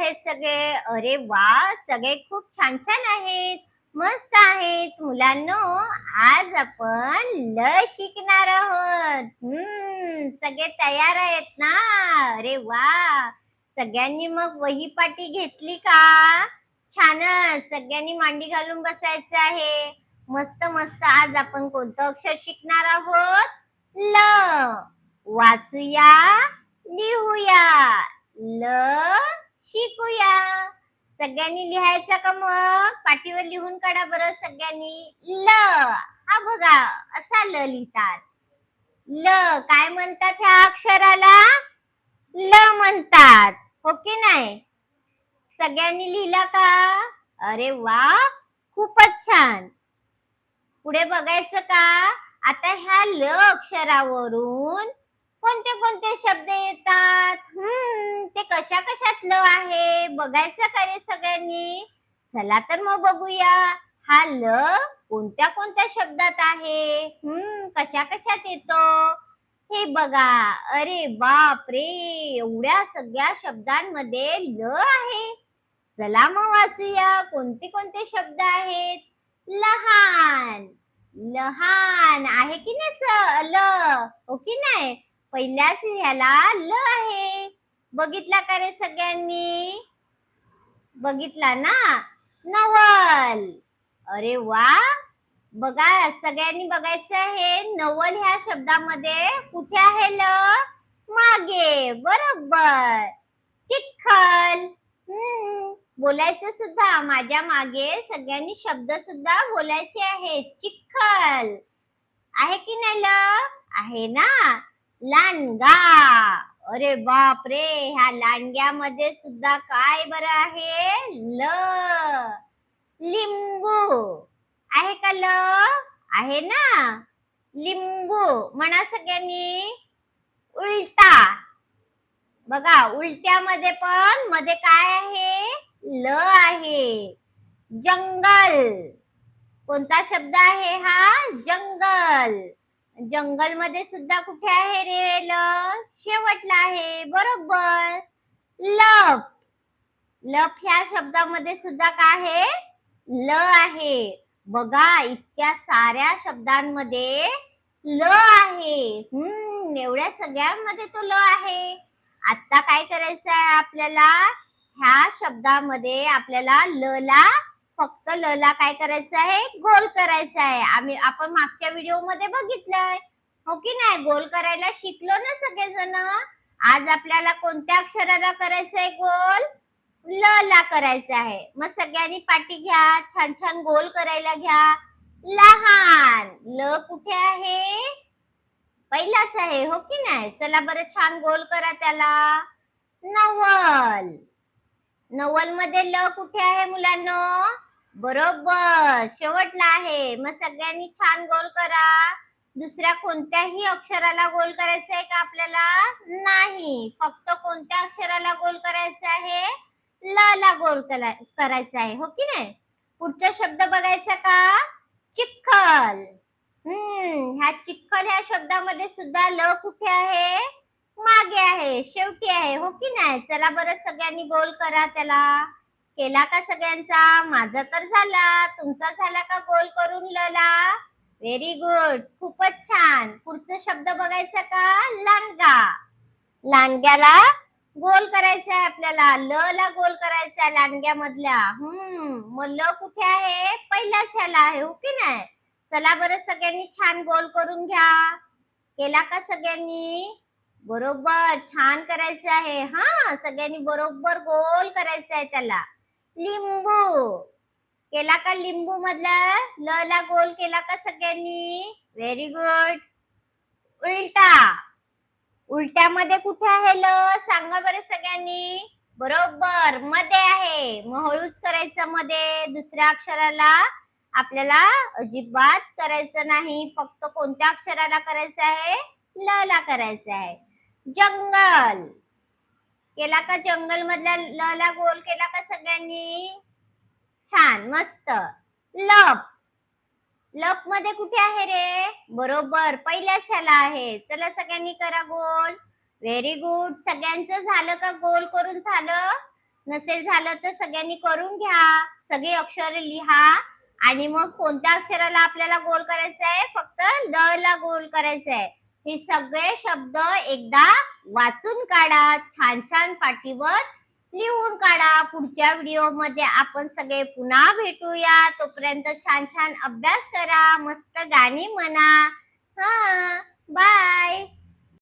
आहेत सगळे? अरे वा, सगळे खूप छान छान आहेत, मस्त आहेत. मुलांनो, आज आपण ल शिकणार आहोत. सगळे तयार आहेत ना? अरे वा, सगळ्यांनी मग वही पाटी घेतली का? छानच, सगळ्यांनी मांडी घालून बसायचं आहे. मस्त मस्त. आज आपण कोणतं अक्षर शिकणार आहोत? ल. वाचूया, लिहूया, ल शिकूया. सगळ्यांनी लिहायचं का? मग पाटीवर लिहून काढा बरं सगळ्यांनी. ल, हा बघा, असा ल लिहितात. ल काय म्हणतात ह्या अक्षराला? ल म्हणतात, हो की नाही? सगळ्यांनी लिहिला का? अरे वा, खूपच छान. पुढे बघायचं का? आता ह्या ल अक्षरावरून कोणते कोणते शब्द येतात? ते कशा कशात ल आहे बघायचं का रे सगळ्यांनी? चला तर मग बघूया. हा ल कोणत्या कोणत्या शब्दात आहे? कशा कशात येतो? हे बघा. अरे बाप रे, एवढ्या सगळ्या शब्दांमध्ये ल आहे. चला मग वाचूया, कोणते कोणते शब्द आहेत? लहान, लहान आहे की नाही ल, हो की नाही? पहिल्याच ह्याला ल आहे. बघितला का रे सगळ्यांनी? बघितला ना? नवल. अरे वा, बघा सगळ्यांनी बघायचं आहे. नवल ह्या शब्दामध्ये कुठे आहे ल? मागे, बरोबर. चिखल. बोलायचं सुद्धा, माझ्या मागे सगळ्यांनी शब्द सुद्धा बोलायचे आहेत. चिखल आहे की नाही ल? आहे ना? लांडगा. अरे बाप रे, ह्या लांडग्यामध्ये सुद्धा काय बरं आहे? ल. लिंबू आहे का ल? आहे ना? लिंबू म्हणा सगळ्यांनी. उलटा. बघा, उलट्यामध्ये पण मध्ये काय आहे? ल आहे. जंगल. कोणता शब्द आहे हा? जंगल. जंगल मध्ये सुद्धा कुठे आहे रे ल? शेवटला आहे, बरोबर. लप. लप ह्या शब्दामध्ये सुद्धा काय आहे? ल आहे. बघा, इतक्या साऱ्या शब्दांमध्ये ल आहे. एवढ्या सगळ्यांमध्ये तो ल आहे. आता काय करायचं आहे आपल्याला? ह्या शब्दामध्ये आपल्याला ल ला, फक्त ल ला काय करायचं आहे? गोल करायचं आहे. आपण मागच्या व्हिडिओ मध्ये बघितलंय, हो की नाही? गोल करायला शिकलो ना सगळेजण. आज आपल्याला कोणत्या अक्षराला करायचंय गोल? ल ला करायचं आहे. मग सगळ्यांनी पाटी घ्या, छान छान गोल करायला घ्या. लहान. ल कुठे आहे? पहिलाच आहे, हो की नाही? चला बरं, छान गोल करा त्याला. नवल. नवल मध्ये ल कुठे आहे मुलांनो? बरोबर, शेवटला आहे. मग सगळ्यांनी छान गोल करा. दुसऱ्या कोणत्याही अक्षराला गोल करायचं आहे का आपल्याला? नाही, फक्त कोणत्या अक्षराला गोल करायचं आहे? ल ला गोल करायचा आहे, हो की नाही? पुढचा शब्द बघायचा का? चिखल. ह्या चिखल ह्या शब्दामध्ये सुद्धा ल कुठे आहे? मागे आहे, शेवटी आहे, हो की नाही? चला बरं, सगळ्यांनी गोल करा त्याला. केला का सगळ्यांचा? माझा तर झाला. तुमचा झाला का गोल करून ल ला? व्हेरी गुड, खूपच छान. पुढचा शब्द बघायचा का? लांडगा. लांडग्याला गोल करायचा आहे आपल्याला. ल ला गोल करायचा आहे लांडग्यामधल्या. मग ल कुठे आहे? पहिल्याच ह्याला आहे, हो की नाही? चला बरं, सगळ्यांनी छान गोल करून घ्या. केला का सगळ्यांनी? बरोबर, छान करायचं आहे. हा, सगळ्यांनी बरोबर गोल करायचं आहे त्याला. लिंबू. केला का लिंबू मधला ल ला गोल केला का सगळ्यांनी? Very good. उलटा. उलट्यामध्ये कुठे आहे ल? सांगा बरं सगळ्यांनी. बरोबर, मध्ये आहे. मग हळूच करायचं मध्ये. दुसऱ्या अक्षराला आपल्याला अजिबात करायचं नाही. फक्त कोणत्या अक्षराला करायचं आहे? ल ला करायचं आहे. जंगल. केला का जंगल मधल्या ल ला गोल केला का सगळ्यांनी? छान, मस्त. लप. लप मध्ये कुठे आहे रे? बरोबर, पहिल्याच ह्याला आहे. चला सगळ्यांनी करा गोल. Very good. सगळ्यांचं झालं का? गोल करून झालं? नसेल झालं तर सगळ्यांनी करून घ्या. सगळे अक्षर लिहा आणि मग कोणत्या अक्षराला आपल्याला गोल करायचं आहे? फक्त ल ला गोल करायचं आहे. हे सगळे शब्द एकदा वाचून काढा. छान छान पाटीवर लिहून काढा. पुढच्या व्हिडिओ मध्ये आपण सगळे पुन्हा भेटूया. तोपर्यंत छान छान अभ्यास करा. मस्त गाणी म्हणा. हा, बाय.